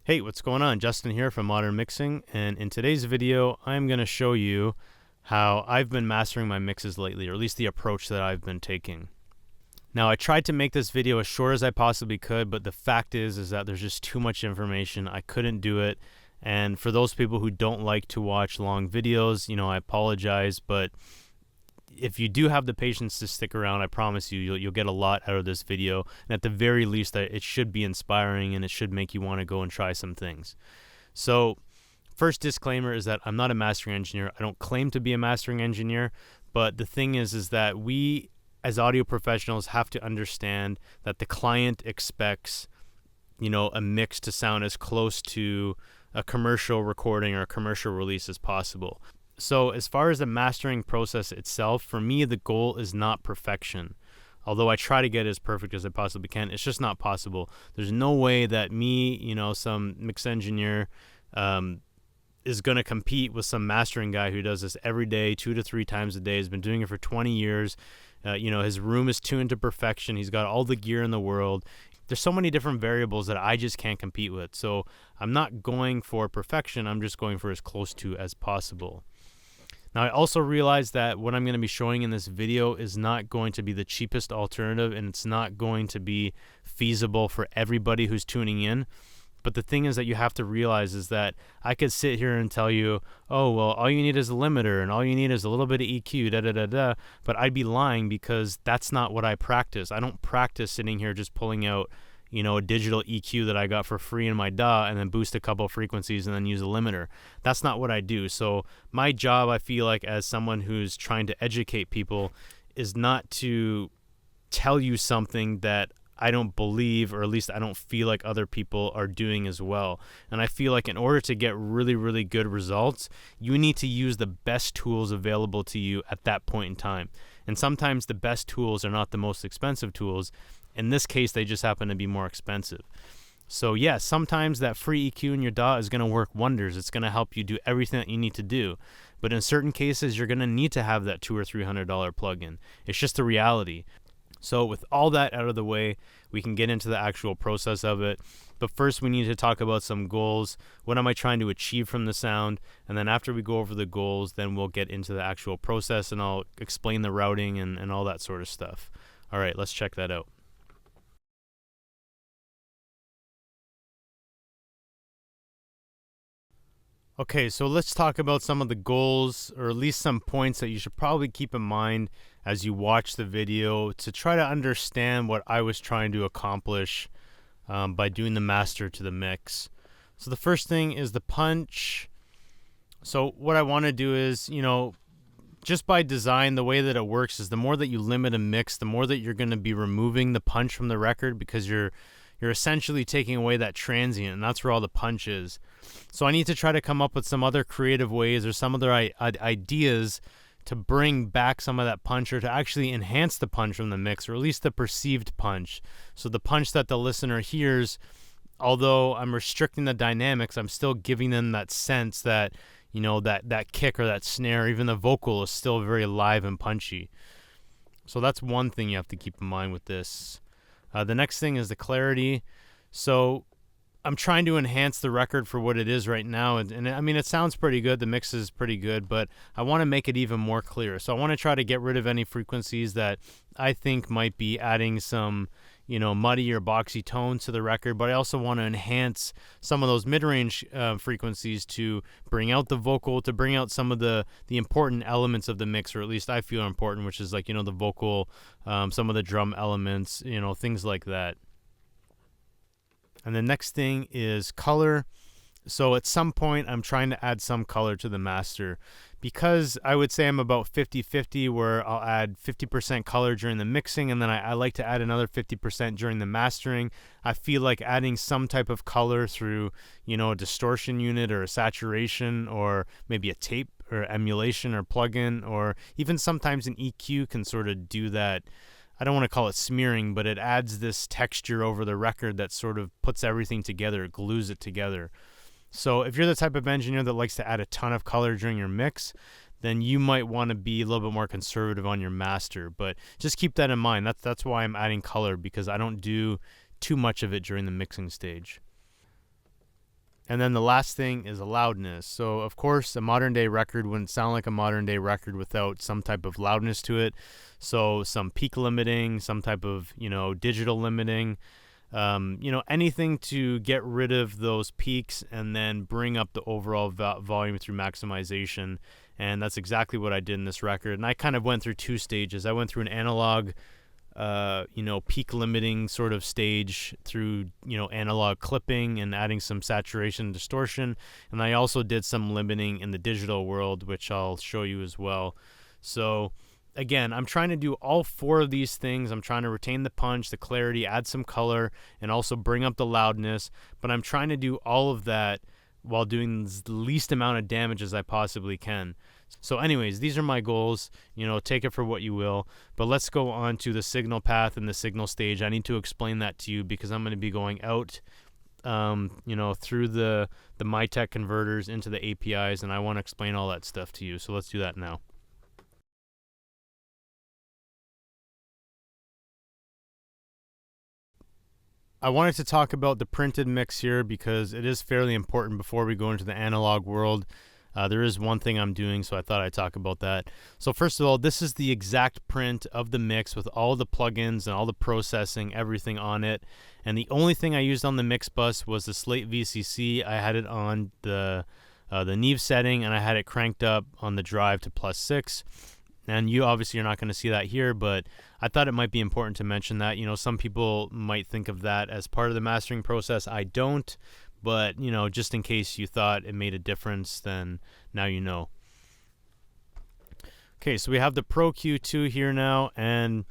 Hey, what's going on? Justin here from Modern Mixing, and in today's video, I'm going to show you how I've been mastering my mixes lately, or at least the approach that I've been taking. Now, I tried to make this video as short as I possibly could, but the fact is that there's just too much information. I couldn't do it, and for those people who don't like to watch long videos, I apologize, but if you do have the patience to stick around, I promise you'll get a lot out of this video. And at the very least, it should be inspiring and it should make you want to go and try some things. So, first disclaimer is that I'm not a mastering engineer. I don't claim to be a mastering engineer, but the thing is that we as audio professionals have to understand that the client expects, a mix to sound as close to a commercial recording or a commercial release as possible. So as far as the mastering process itself, for me, the goal is not perfection. Although I try to get as perfect as I possibly can, it's just not possible. There's no way that me, some mix engineer, is going to compete with some mastering guy who does this every day, 2 to 3 times a day, has been doing it for 20 years. His room is tuned to perfection. He's got all the gear in the world. There's so many different variables that I just can't compete with. So I'm not going for perfection. I'm just going for as close to as possible. Now, I also realize that what I'm going to be showing in this video is not going to be the cheapest alternative, and it's not going to be feasible for everybody who's tuning in. But the thing is that you have to realize is that I could sit here and tell you, oh, well, all you need is a limiter and all you need is a little bit of EQ, but I'd be lying because that's not what I practice. I don't practice sitting here just pulling out a digital EQ that I got for free in my DAW and then boost a couple frequencies and then use a limiter. That's not what I do. So my job, I feel like, as someone who's trying to educate people, is not to tell you something that I don't believe, or at least I don't feel like other people are doing as well. And I feel like in order to get really, really good results, you need to use the best tools available to you at that point in time. And sometimes the best tools are not the most expensive tools. In this case, they just happen to be more expensive. So yes, sometimes that free EQ in your DAW is going to work wonders. It's going to help you do everything that you need to do. But in certain cases, you're going to need to have that $200 or $300 plugin. It's just the reality. So with all that out of the way, we can get into the actual process of it. But first, we need to talk about some goals. What am I trying to achieve from the sound? And then after we go over the goals, then we'll get into the actual process and I'll explain the routing and all that sort of stuff. All right, let's check that out. Okay, so let's talk about some of the goals, or at least some points that you should probably keep in mind as you watch the video to try to understand what I was trying to accomplish by doing the master to the mix. So the first thing is the punch. So what I want to do is, just by design, the way that it works is the more that you limit a mix, the more that you're going to be removing the punch from the record, because you're essentially taking away that transient, and that's where all the punch is. So I need to try to come up with some other creative ways or some other ideas to bring back some of that punch, or to actually enhance the punch from the mix, or at least the perceived punch. So the punch that the listener hears, although I'm restricting the dynamics, I'm still giving them that sense that, that kick or that snare, even the vocal, is still very live and punchy. So that's one thing you have to keep in mind with this. The next thing is the clarity. So I'm trying to enhance the record for what it is right now. And I mean, it sounds pretty good. The mix is pretty good, but I want to make it even more clear. So I want to try to get rid of any frequencies that I think might be adding some, muddy or boxy tones to the record. But I also want to enhance some of those mid-range frequencies to bring out the vocal, to bring out some of the important elements of the mix, or at least I feel are important, which is like, the vocal, some of the drum elements, things like that. And the next thing is color. So at some point, I'm trying to add some color to the master, because I would say I'm about 50-50, where I'll add 50% color during the mixing, and then I like to add another 50% during the mastering. I feel like adding some type of color through, a distortion unit or a saturation, or maybe a tape or emulation or plugin, or even sometimes an EQ can sort of do that. I don't want to call it smearing, but it adds this texture over the record that sort of puts everything together, glues it together. So if you're the type of engineer that likes to add a ton of color during your mix, then you might want to be a little bit more conservative on your master. But just keep that in mind. That's why I'm adding color, because I don't do too much of it during the mixing stage. And then the last thing is loudness. So of course a modern day record wouldn't sound like a modern day record without some type of loudness to it. So some peak limiting, some type of, digital limiting, anything to get rid of those peaks and then bring up the overall volume through maximization. And that's exactly what I did in this record. And I kind of went through two stages. I went through an analog peak limiting sort of stage through, analog clipping and adding some saturation and distortion. And I also did some limiting in the digital world, which I'll show you as well. So again, I'm trying to do all four of these things. I'm trying to retain the punch, the clarity, add some color, and also bring up the loudness. But I'm trying to do all of that while doing the least amount of damage as I possibly can. So anyways, these are my goals. Take it for what you will. But let's go on to the signal path and the signal stage. I need to explain that to you because I'm going to be going out through the MyTech converters into the APIs, and I want to explain all that stuff to you. So let's do that now. I wanted to talk about the printed mix here because it is fairly important before we go into the analog world. There is one thing I'm doing, so I thought I'd talk about that. So first of all, this is the exact print of the mix with all the plugins and all the processing, everything on it. And the only thing I used on the mix bus was the Slate VCC. I had it on the Neve setting, and I had it cranked up on the drive to +6. And you obviously are not going to see that here, but I thought it might be important to mention that. Some people might think of that as part of the mastering process. I don't, but, just in case you thought it made a difference, then now you know. Okay, so we have the Pro Q2 here now, and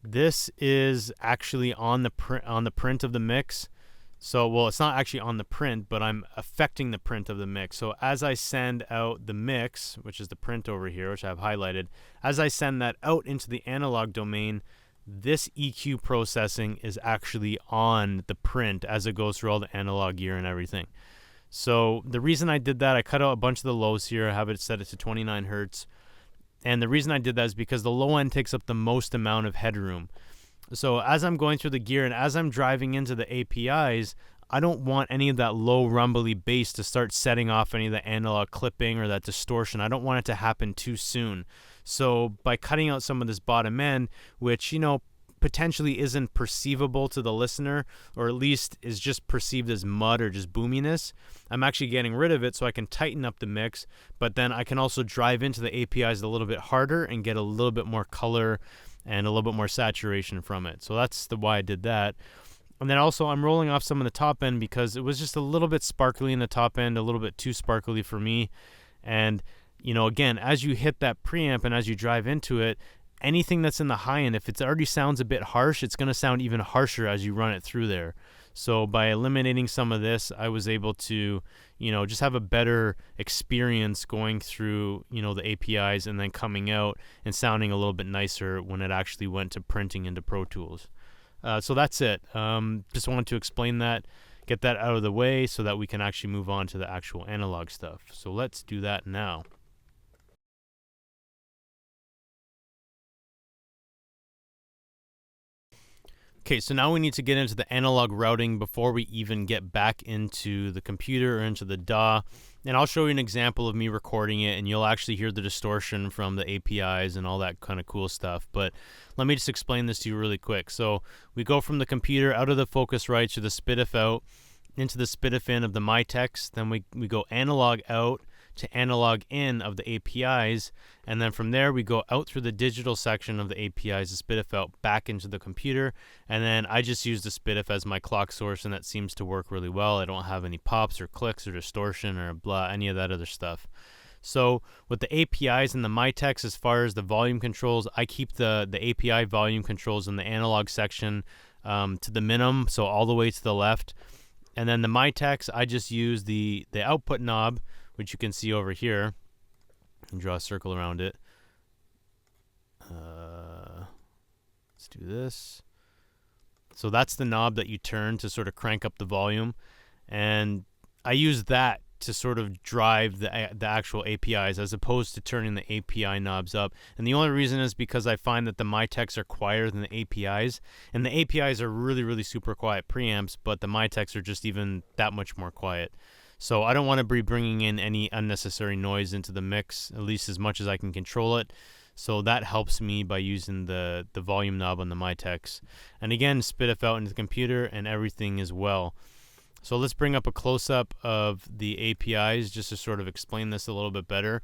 this is actually on the print of the mix. So, well, it's not actually on the print, but I'm affecting the print of the mix. So as I send out the mix, which is the print over here, which I have highlighted, as I send that out into the analog domain, this EQ processing is actually on the print as it goes through all the analog gear and everything. So the reason I did that, I cut out a bunch of the lows here. I have it set it to 29 hertz. And the reason I did that is because the low end takes up the most amount of headroom. So as I'm going through the gear and as I'm driving into the APIs, I don't want any of that low rumbly bass to start setting off any of the analog clipping or that distortion. I don't want it to happen too soon. So by cutting out some of this bottom end, which, potentially isn't perceivable to the listener, or at least is just perceived as mud or just boominess, I'm actually getting rid of it so I can tighten up the mix, but then I can also drive into the APIs a little bit harder and get a little bit more color and a little bit more saturation from it. So that's why I did that. And then also I'm rolling off some of the top end because it was just a little bit sparkly in the top end, a little bit too sparkly for me. And, again, as you hit that preamp and as you drive into it, anything that's in the high end, if it already sounds a bit harsh, it's going to sound even harsher as you run it through there. So by eliminating some of this, I was able to, just have a better experience going through, the APIs and then coming out and sounding a little bit nicer when it actually went to printing into Pro Tools. So that's it. Just wanted to explain that, get that out of the way so that we can actually move on to the actual analog stuff. So let's do that now. Okay, so now we need to get into the analog routing before we even get back into the computer or into the DAW. And I'll show you an example of me recording it, and you'll actually hear the distortion from the APIs and all that kind of cool stuff. But let me just explain this to you really quick. So we go from the computer out of the Focusrite to the SPDIF out, into the SPDIF in of the MyTex. Then we go analog out to analog in of the APIs, and then from there we go out through the digital section of the APIs, the SPDIF out back into the computer, and then I just use the SPDIF as my clock source, and that seems to work really well. I don't have any pops or clicks or distortion or blah, any of that other stuff. So with the APIs and the MyTex, as far as the volume controls, I keep the API volume controls in the analog section to the minimum, so all the way to the left. And then the MyTex, I just use the output knob, which you can see over here, and draw a circle around it. Let's do this. So that's the knob that you turn to sort of crank up the volume, and I use that to sort of drive the actual APIs as opposed to turning the API knobs up. And the only reason is because I find that the MyTechs are quieter than the APIs, and the APIs are really super quiet preamps, but the MyTechs are just even that much more quiet. So I don't want to be bringing in any unnecessary noise into the mix, at least as much as I can control it. So that helps me by using the volume knob on the MyTechs. And again, spit it out into the computer and everything is well. So let's bring up a close-up of the APIs just to sort of explain this a little bit better.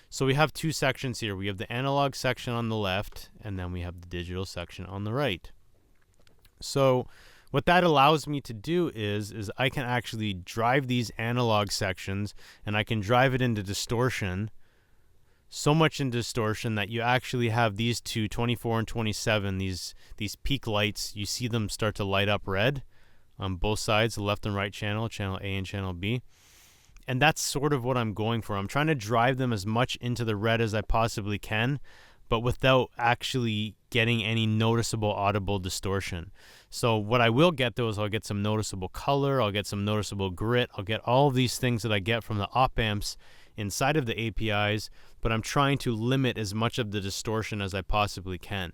So we have two sections here. We have the analog section on the left, and then we have the digital section on the right. So what that allows me to do is I can actually drive these analog sections, and I can drive it into distortion, so much in distortion that you actually have these two, 24 and 27, these peak lights, you see them start to light up red on both sides, the left and right channel, channel A and channel B. And that's sort of what I'm going for. I'm trying to drive them as much into the red as I possibly can, but without actually getting any noticeable audible distortion. So what I will get though is I'll get some noticeable color, I'll get some noticeable grit, I'll get all of these things that I get from the op amps inside of the APIs, but I'm trying to limit as much of the distortion as I possibly can.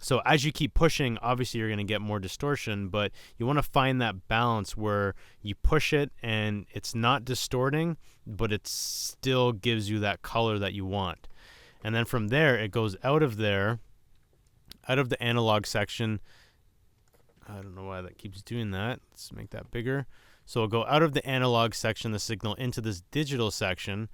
So as you keep pushing, obviously you're going to get more distortion, but you want to find that balance where you push it and it's not distorting, but it still gives you that color that you want. And then from there, it goes out of there, out of the analog section. I don't know why that keeps doing that. Let's make that bigger. So it'll go out of the analog section, the signal, into this digital section.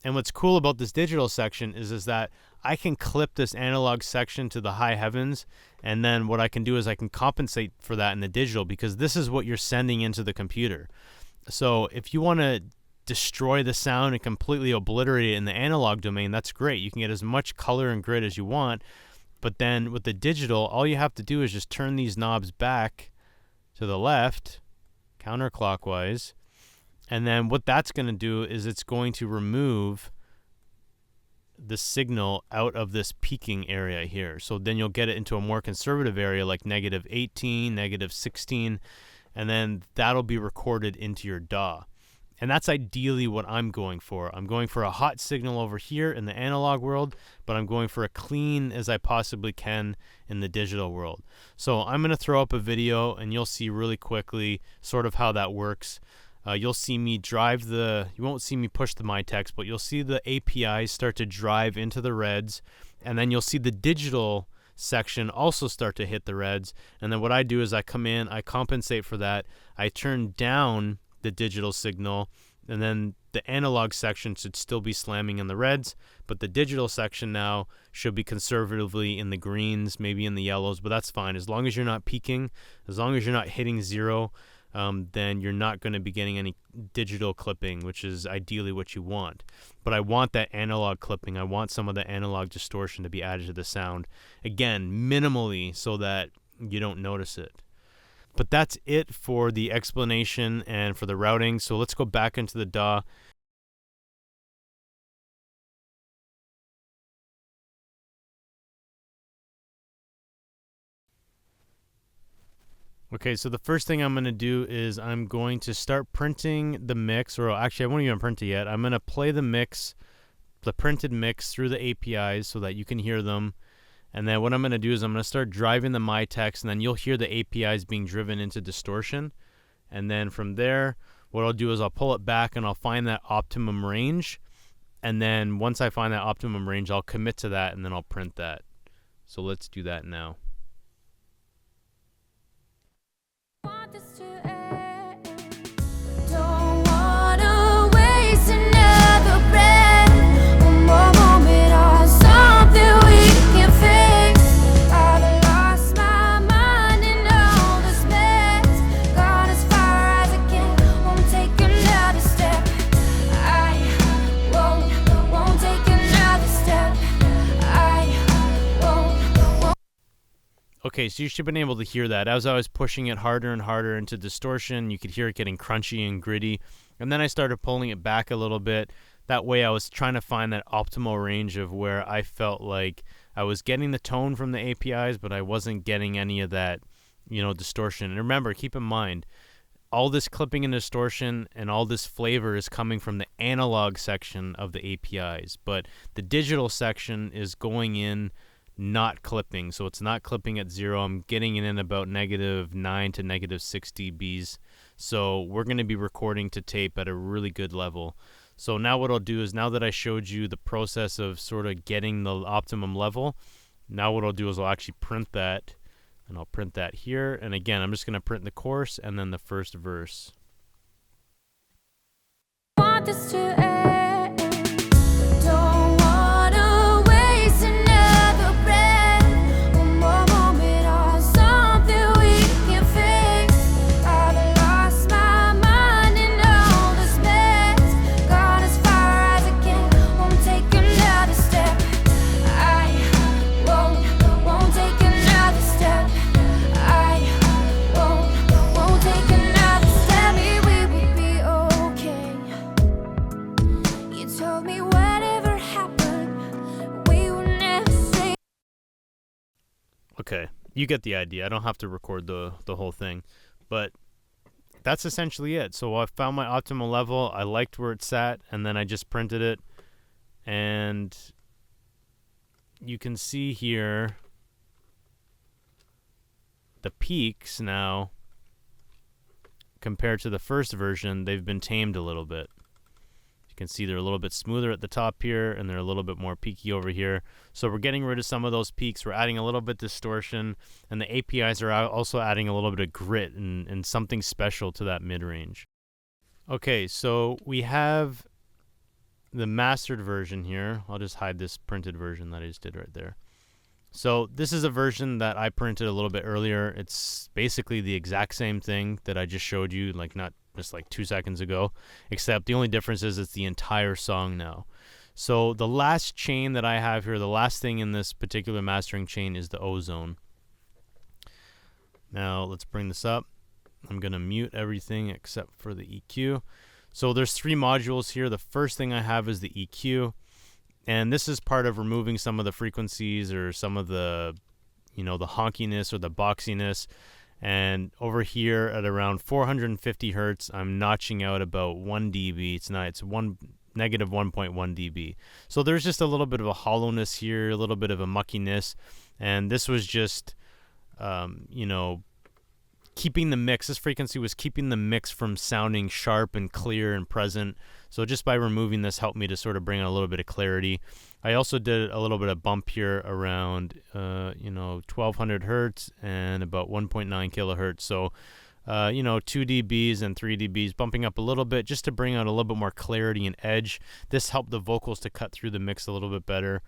And what's cool about this digital section is that I can clip this analog section to the high heavens, and then what I can do is I can compensate for that in the digital, because this is what you're sending into the computer. So if you want to destroy the sound and completely obliterate it in the analog domain, that's great. You can get as much color and grit as you want, but then with the digital, all you have to do is just turn these knobs back to the left, counterclockwise, and then what that's going to do is it's going to remove the signal out of this peaking area here. So then you'll get it into a more conservative area like -18, -16, and then that'll be recorded into your DAW. And that's ideally what I'm going for. I'm going for a hot signal over here in the analog world, but I'm going for a clean as I possibly can in the digital world. So I'm going to throw up a video and you'll see really quickly sort of how that works. You'll see me drive you won't see me push the MyTechs, but you'll see the APIs start to drive into the reds, and then you'll see the digital section also start to hit the reds. And then what I do is I come in, I compensate for that, I turn down the digital signal, and then the analog section should still be slamming in the reds, but the digital section now should be conservatively in the greens, maybe in the yellows, but that's fine. As long as you're not peaking, as long as you're not hitting zero, then you're not going to be getting any digital clipping, which is ideally what you want. But I want that analog clipping. I want some of the analog distortion to be added to the sound. Again, minimally, so that you don't notice it. But that's it for the explanation and for the routing. So let's go back into the DAW. Okay, so the first thing I'm going to do is I'm going to start printing the mix, or actually I won't even print it yet. I'm going to play the mix, the printed mix through the APIs so that you can hear them. And then what I'm going to do is I'm going to start driving the MyTechs, and then you'll hear the APIs being driven into distortion. And then from there, what I'll do is I'll pull it back and I'll find that optimum range. And then once I find that optimum range, I'll commit to that and then I'll print that. So let's do that now. Okay, so you should have been able to hear that. As I was pushing it harder and harder into distortion, you could hear it getting crunchy and gritty. And then I started pulling it back a little bit. That way I was trying to find that optimal range of where I felt like I was getting the tone from the APIs, but I wasn't getting any of that, distortion. And remember, keep in mind, all this clipping and distortion and all this flavor is coming from the analog section of the APIs, but the digital section is going in not clipping, so it's not clipping at 0. I'm getting it in about -9 to -6 dBs, so we're going to be recording to tape at a really good level. So now what I'll do is, now that I showed you the process of sort of getting the optimum level, now what I'll do is I'll actually print that, and I'll print that here, and again I'm just going to print the chorus and then the first verse. Want this to end, don't wanna waste another breath, one more moment on something we can fix. I've lost my mind in all this mess, gone as far as I can, won't take another step. I won't take another step. I won't take another step. We will be okay. You told me whatever happened, we will never say. Okay, you get the idea. I don't have to record the whole thing, but that's essentially it. So I found my optimal level. I liked where it sat, and then I just printed it, and you can see here the peaks now compared to the first version. They've been tamed a little bit. You can see they're a little bit smoother at the top here, and they're a little bit more peaky over here. So we're getting rid of some of those peaks. We're adding a little bit distortion, and the APIs are also adding a little bit of grit and something special to that mid-range. Okay, so we have the mastered version here. I'll just hide this printed version that I just did right there. So this is a version that I printed a little bit earlier. It's basically the exact same thing that I just showed you, like not just like 2 seconds ago, except the only difference is it's the entire song now. So the last chain that I have here, the last thing in this particular mastering chain is the ozone. Now let's bring this up. I'm going to mute everything except for the EQ. So there's 3 modules here. The first thing I have is the EQ. And this is part of removing some of the frequencies or some of the, the honkiness or the boxiness. And over here at around 450 hertz, I'm notching out about 1 dB. It's negative 1.1 dB. So there's just a little bit of a hollowness here, a little bit of a muckiness. And this was just, keeping the mix. This frequency was keeping the mix from sounding sharp and clear and present. So just by removing this helped me to sort of bring in a little bit of clarity. I also did a little bit of bump here around 1200 hertz and about 1.9 kilohertz. So 2 dBs and 3 dBs, bumping up a little bit just to bring out a little bit more clarity and edge. This helped the vocals to cut through the mix a little bit better.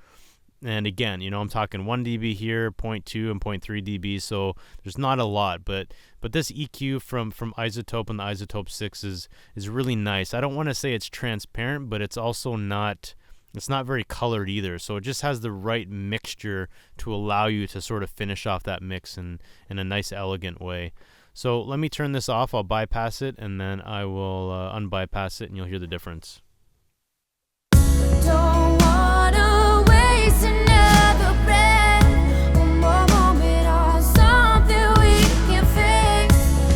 And again, I'm talking 1 dB here, 0.2 and 0.3 dB, so there's not a lot, but this EQ from Isotope and the Isotope 6 is really nice. I don't want to say it's transparent, but it's also not, it's not very colored either, so it just has the right mixture to allow you to sort of finish off that mix in a nice, elegant way. So let me turn this off, I'll bypass it, and then I will unbypass it, and you'll hear the difference. Don't wanna waste another breath, one more moment on something we can fix.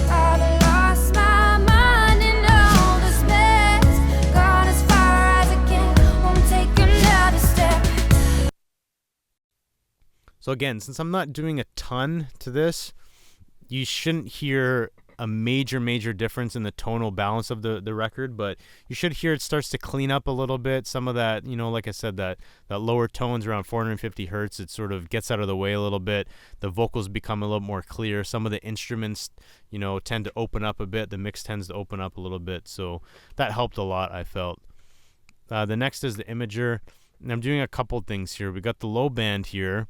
I've lost my mind in all this mess, gone as far as I can, won't take another step. So again, since I'm not doing a ton to this, you shouldn't hear a major difference in the tonal balance of the record, but you should hear it starts to clean up a little bit. Some of that, like I said, that lower tones around 450 hertz, it sort of gets out of the way a little bit. The vocals become a little more clear. Some of the instruments, tend to open up a bit. The mix tends to open up a little bit, so that helped a lot, I felt. The next is the imager, and I'm doing a couple things here. We got the low band here,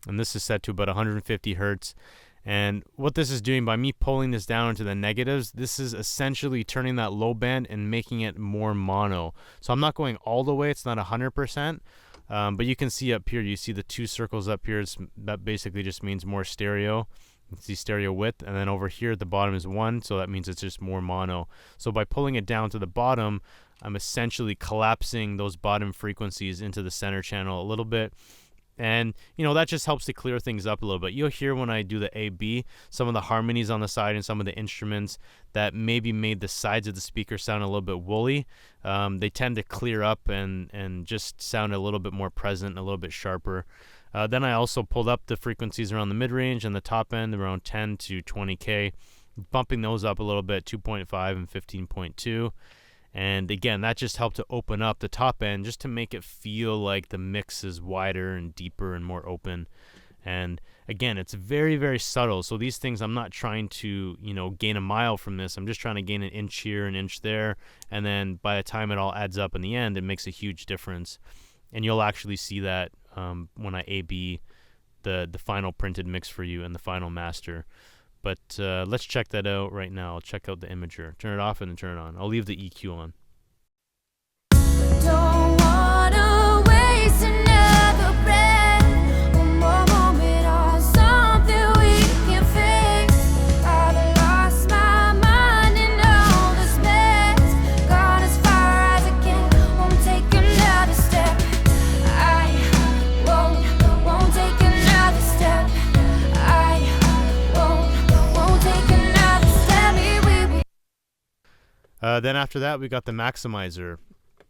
and this is set to about 150 hertz. And what this is doing by me pulling this down into the negatives, this is essentially turning that low band and making it more mono. So I'm not going all the way, it's not 100%, but you can see up here, you see the 2 circles up here, that basically just means more stereo. You can see stereo width, and then over here at the bottom is 1, so that means it's just more mono. So by pulling it down to the bottom, I'm essentially collapsing those bottom frequencies into the center channel a little bit. And, that just helps to clear things up a little bit. You'll hear when I do the A-B, some of the harmonies on the side and some of the instruments that maybe made the sides of the speaker sound a little bit woolly. They tend to clear up and just sound a little bit more present, a little bit sharper. Then I also pulled up the frequencies around the mid-range and the top end around 10 to 20K, bumping those up a little bit, 2.5 and 15.2. And again, that just helped to open up the top end just to make it feel like the mix is wider and deeper and more open. And again, it's very, very subtle. So these things, I'm not trying to, gain a mile from this. I'm just trying to gain an inch here, an inch there. And then by the time it all adds up in the end, it makes a huge difference. And you'll actually see that when I A-B the final printed mix for you and the final master. But let's check that out right now. I'll check out the imager. Turn it off and then turn it on. I'll leave the EQ on. Don't wanna waste another breath, one more moment on something we can fix. I've lost my mind in all this mess, gone as far as I can, won't take another step. I won't take another step. I won't take another step. Then after that, we got the maximizer,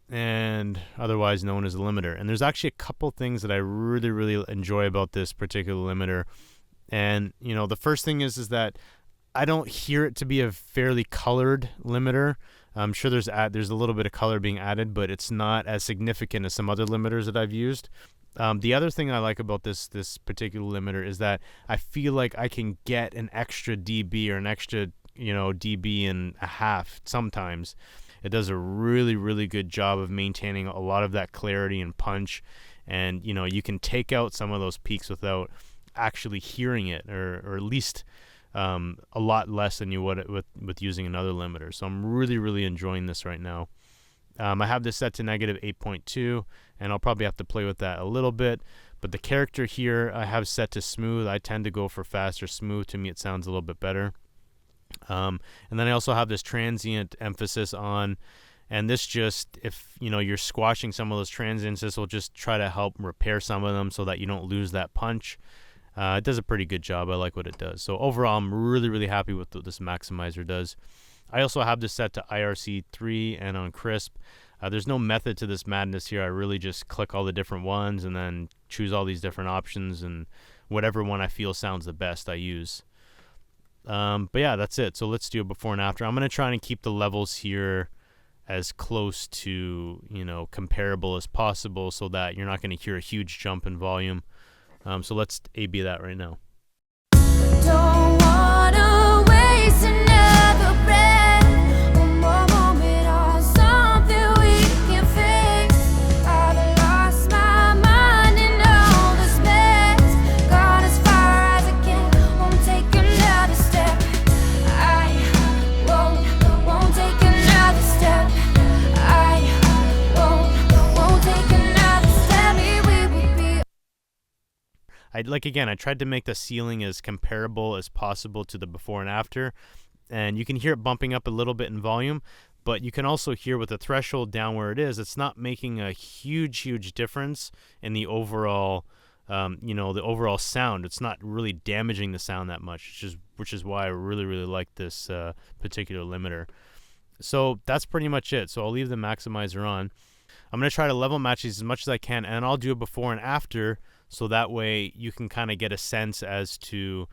and otherwise known as the limiter. And there's actually a couple things that I really, really enjoy about this particular limiter. And, the first thing is that I don't hear it to be a fairly colored limiter. I'm sure there's a little bit of color being added, but it's not as significant as some other limiters that I've used. The other thing I like about this particular limiter is that I feel like I can get an extra dB or an extra, dB and a half sometimes. It does a really, really good job of maintaining a lot of that clarity and punch. And, you can take out some of those peaks without actually hearing it, or at least a lot less than you would with using another limiter. So I'm really, really enjoying this right now. I have this set to negative 8.2, and I'll probably have to play with that a little bit. But the character here I have set to smooth. I tend to go for fast or smooth. To me, it sounds a little bit better. And then I also have this transient emphasis on, and this just, if you're squashing some of those transients, this will just try to help repair some of them so that you don't lose that punch. It does a pretty good job. I like what it does. So overall, I'm really, really happy with what this maximizer does. I also have this set to IRC3 and on crisp. There's no method to this madness here. I really just click all the different ones and then choose all these different options, and whatever one I feel sounds the best I use. But yeah, that's it. So let's do a before and after. I'm going to try and keep the levels here as close to, comparable as possible so that you're not going to hear a huge jump in volume. So let's A-B that right now. Don't wanna waste another breath, one more moment on something we can fix. I've lost my mind in all this mess, gone as far as I can, won't take another step. I won't take another step. I won't take another step. We will be. I tried to make the ceiling as comparable as possible to the before and after, and you can hear it bumping up a little bit in volume, but you can also hear with the threshold down where it is, it's not making a huge difference in the overall, the overall sound. It's not really damaging the sound that much, which is why I really, really like this particular limiter. So that's pretty much it. So I'll leave the maximizer on. I'm going to try to level match these as much as I can, and I'll do a before and after, so that way you can kind of get a sense as to,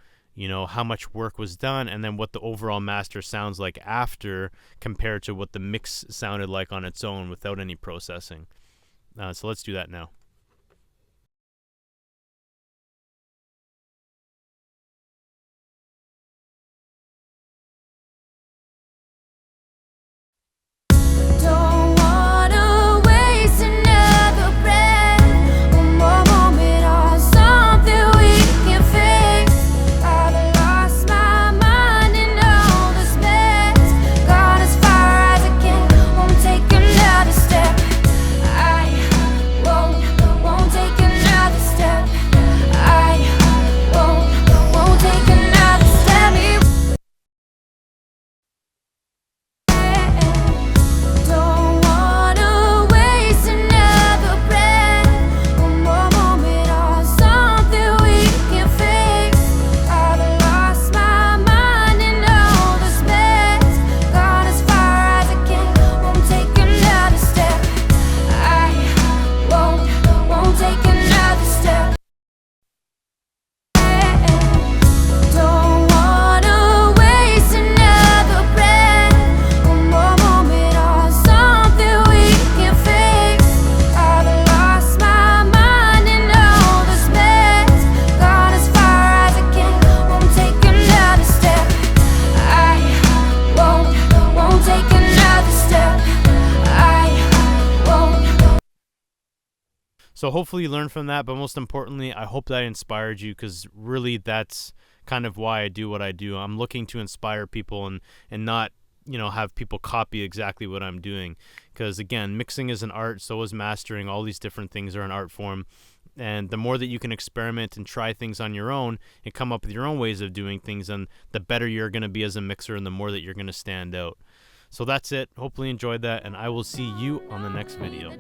how much work was done, and then what the overall master sounds like after compared to what the mix sounded like on its own without any processing. So let's do that now. Don't wanna waste another breath, one more moment on something we can fix. I've lost my mind in all this mess, gone as far as I can, won't take another step. I So hopefully you learned from that, but most importantly, I hope that I inspired you, because really that's kind of why I do what I do. I'm looking to inspire people and not, have people copy exactly what I'm doing. Because again, mixing is an art, so is mastering. All these different things are an art form. And the more that you can experiment and try things on your own and come up with your own ways of doing things, then the better you're going to be as a mixer and the more that you're going to stand out. So that's it. Hopefully you enjoyed that, and I will see you on the next video.